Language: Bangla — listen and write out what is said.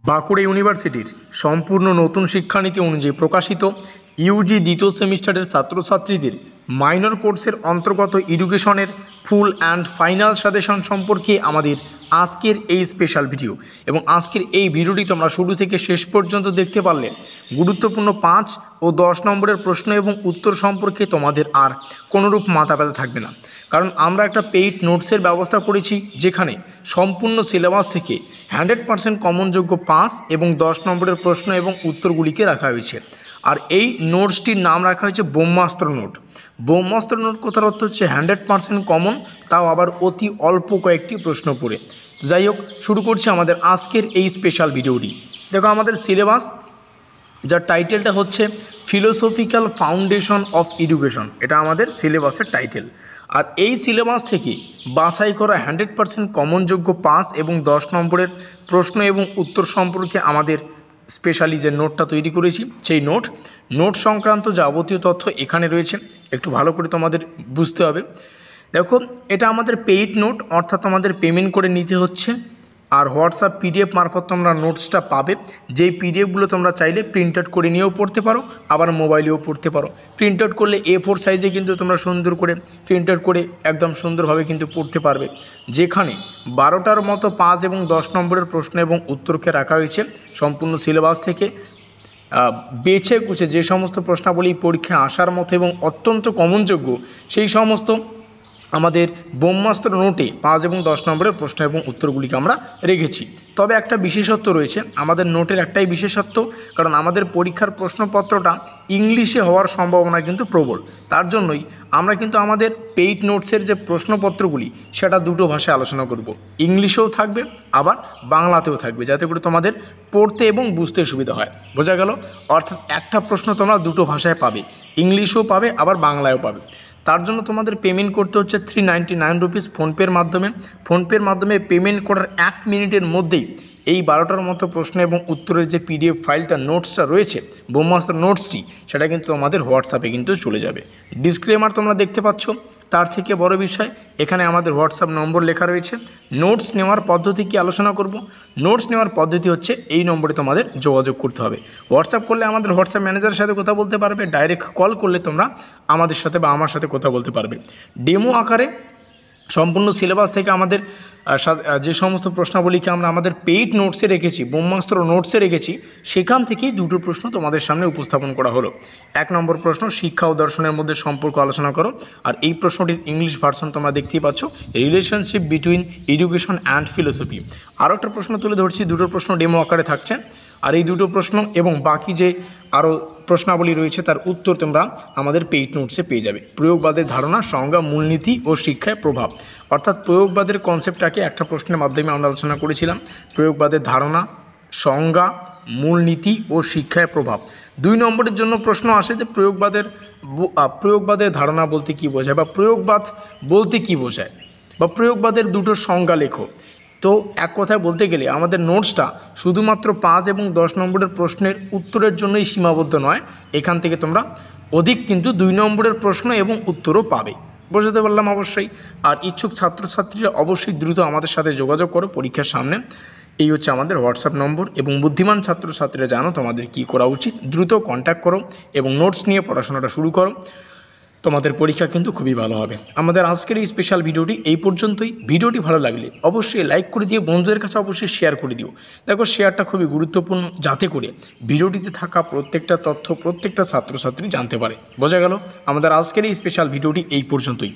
বাঁকুড়া ইউনিভার্সিটির সম্পূর্ণ নতুন শিক্ষানীতি অনুযায়ী প্রকাশিত ইউজি দ্বিতীয় সেমিস্টারের ছাত্রছাত্রীদের মাইনর কোর্সের অন্তর্গত এডুকেশনের ফুল অ্যান্ড ফাইনাল সাজেশন সম্পর্কে আমাদের আজকের এই স্পেশাল ভিডিও। এবং আজকের এই ভিডিওটি তোমরা শুরু থেকে শেষ পর্যন্ত দেখতে পারলে গুরুত্বপূর্ণ 5 ও 10 নম্বরের প্রশ্ন এবং উত্তর সম্পর্কে তোমাদের আর কোনোরূপ মাথা ব্যথা থাকবে না। কারণ আমরা একটা পেইড নোটসের ব্যবস্থা করেছি, যেখানে সম্পূর্ণ সিলেবাস থেকে 100% কমনযোগ্য 5 এবং 10 নম্বরের প্রশ্ন এবং উত্তরগুলিকে রাখা হয়েছে। আর এই নোটসটির নাম রাখা হয়েছে ব্রহ্মাস্ত্র নোট। ব্রহ্মাস্ত্র নোট কথার অর্থ হচ্ছে 100% কমন, তাও আবার অতি অল্প কয়েকটি প্রশ্ন পড়ে। যাই হোক, শুরু করছি আমাদের আজকের এই স্পেশাল ভিডিওটি। দেখো, আমাদের সিলেবাস যার টাইটেলটা হচ্ছে ফিলোসফিক্যাল ফাউন্ডেশন অফ এডুকেশন, এটা আমাদের সিলেবাসের টাইটেল। আর এই সিলেবাস থেকে বাছাই করা 100% কমনযোগ্য 5 এবং 10 নম্বরের প্রশ্ন এবং উত্তর সম্পর্কে আমাদের স্পেশালি যে নোটটা তৈরি করেছি, সেই নোট সংক্রান্ত যাবতীয় তথ্য এখানে রয়েছে। একটু ভালো করে তোমাদের বুঝতে হবে। দেখো, এটা আমাদের পেইড নোট, অর্থাৎ তোমাদের পেমেন্ট করে নিতে হচ্ছে। আর হোয়াটসঅ্যাপ পিডিএফ মারফত তোমরা নোটসটা পাবে, যেই পিডিএফগুলো তোমরা চাইলে প্রিন্ট আউট করে নিয়েও পড়তে পারো, আবার মোবাইলেও পড়তে পারো। প্রিন্ট আউট করলে A4 সাইজে কিন্তু তোমরা সুন্দর করে প্রিন্ট আউট করে একদম সুন্দরভাবে কিন্তু পড়তে পারবে। যেখানে 12টার মতো 5 এবং 10 নম্বরের প্রশ্ন এবং উত্তরকে রাখা হয়েছে সম্পূর্ণ সিলেবাস থেকে বেছে কুছে যে সমস্ত প্রশ্নাবলী পরীক্ষায় আসার মতো এবং অত্যন্ত কমনযোগ্য, সেই সমস্ত আমাদের ব্রহ্মাস্ত্র নোটে 5 এবং 10 নম্বরের প্রশ্ন এবং উত্তরগুলিকে আমরা রেখেছি। তবে একটা বিশেষত্ব রয়েছে আমাদের নোটের, একটাই বিশেষত্ব, কারণ আমাদের পরীক্ষার প্রশ্নপত্রটা ইংলিশে হওয়ার সম্ভাবনা কিন্তু প্রবল। তার জন্যই আমরা কিন্তু আমাদের পেইড নোটসের যে প্রশ্নপত্রগুলি সেটা দুটো ভাষায় আলোচনা করব। ইংলিশেও থাকবে, আবার বাংলাতেও থাকবে, যাতে করে তোমাদের পড়তে এবং বুঝতে সুবিধা হয়। বোঝা গেল? অর্থাৎ একটা প্রশ্ন তোমরা দুটো ভাষায় পাবে, ইংলিশেও পাবে, আবার বাংলায়ও পাবে। তার জন্য তোমাদের পেমেন্ট করতে হচ্ছে 399 রুপিস ফোনপের মাধ্যমে। ফোনপের মাধ্যমে পেমেন্ট করার 1 মিনিটের মধ্যেই এই 12টার মতো প্রশ্ন এবং উত্তরের যে পিডিএফ ফাইলটা, নোটসটা রয়েছে, ব্রহ্মাস্ত্র নোটসটি, সেটা কিন্তু তোমাদের হোয়াটসঅ্যাপে কিন্তু চলে যাবে। ডিসক্লেমার তোমরা দেখতে পাচ্ছ। তার থেকে বড় বিষয়, এখানে আমাদের হোয়াটসঅ্যাপ নম্বর লেখা রয়েছে। নোটস নেওয়ার পদ্ধতি কি আলোচনা করব। নোটস নেওয়ার পদ্ধতি হচ্ছে এই নম্বরে তোমাদের যোগাযোগ করতে হবে। হোয়াটসঅ্যাপ করলে আমাদের হোয়াটসঅ্যাপ ম্যানেজারের সাথে কথা বলতে পারবে, ডাইরেক্ট কল করলে তোমরা আমাদের সাথে বা আমার সাথে কথা বলতে পারবে। ডেমো আকারে সম্পূর্ণ সিলেবাস থেকে আমাদের যে সমস্ত প্রশ্নাবলীকে আমরা আমাদের পেইড নোটসে রেখেছি, ব্রহ্মাস্ত্র নোটসে রেখেছি, সেখান থেকেই দুটো প্রশ্ন তোমাদের সামনে উপস্থাপন করা হলো। 1 নম্বর প্রশ্ন, শিক্ষা ও দর্শনের মধ্যে সম্পর্ক আলোচনা করো। আর এই প্রশ্নটির ইংলিশ ভার্সন তোমরা দেখতেই পাচ্ছ, relationship between education and philosophy. আরও একটা প্রশ্ন তুলে ধরছি, দুটো প্রশ্ন ডেমো আকারে থাকছে। আর এই দুটো প্রশ্ন এবং বাকি যে আরও প্রশ্নাবলী রয়েছে তার উত্তর তোমরা আমাদের পেইড নোটসে পেয়ে যাবে। প্রয়োগবাদের ধারণা, সংজ্ঞা, মূলনীতি ও শিক্ষায় প্রভাব। অর্থাৎ প্রয়োগবাদের কনসেপ্টটাকে একটা প্রশ্নের মাধ্যমে আমরা আলোচনা করেছিলাম। প্রয়োগবাদের ধারণা, সংজ্ঞা, মূলনীতি ও শিক্ষায় প্রভাব। 2 নম্বরের জন্য প্রশ্ন আসে যে প্রয়োগবাদের ধারণা বলতে কী বোঝায়, বা প্রয়োগবাদ বলতে কী বোঝায়, বা প্রয়োগবাদের দুটো সংজ্ঞা লেখো। তো এক কথায় বলতে গেলে আমাদের নোটসটা শুধুমাত্র 5 এবং 10 নম্বরের প্রশ্নের উত্তরের জন্যই সীমাবদ্ধ নয়। এখান থেকে তোমরা অধিক কিন্তু 2 নম্বরের প্রশ্ন এবং উত্তরও পাবে। বোঝাতে পারলাম অবশ্যই। আর ইচ্ছুক ছাত্রছাত্রীরা অবশ্যই দ্রুত আমাদের সাথে যোগাযোগ করো পরীক্ষার সামনে। এই হচ্ছে আমাদের হোয়াটসঅ্যাপ নম্বর। এবং বুদ্ধিমান ছাত্রছাত্রীরা জানো তোমাদের কী করা উচিত। দ্রুত কন্ট্যাক্ট করো এবং নোটস নিয়ে পড়াশোনাটা শুরু করো। তোমাদের পরীক্ষা কিন্তু খুবই ভালো হবে। আমাদের আজকের এই স্পেশাল ভিডিওটি এই পর্যন্তই। ভিডিওটি ভালো লাগলে অবশ্যই লাইক করে দিয়ে বন্ধুদের কাছে অবশ্যই শেয়ার করে দিও। দেখো, শেয়ারটা খুবই গুরুত্বপূর্ণ, যাতে করে ভিডিওটিতে থাকা প্রত্যেকটা তথ্য প্রত্যেকটা ছাত্রছাত্রী জানতে পারে। বোঝা গেল? আমাদের আজকের এই স্পেশাল ভিডিওটি এই পর্যন্তই।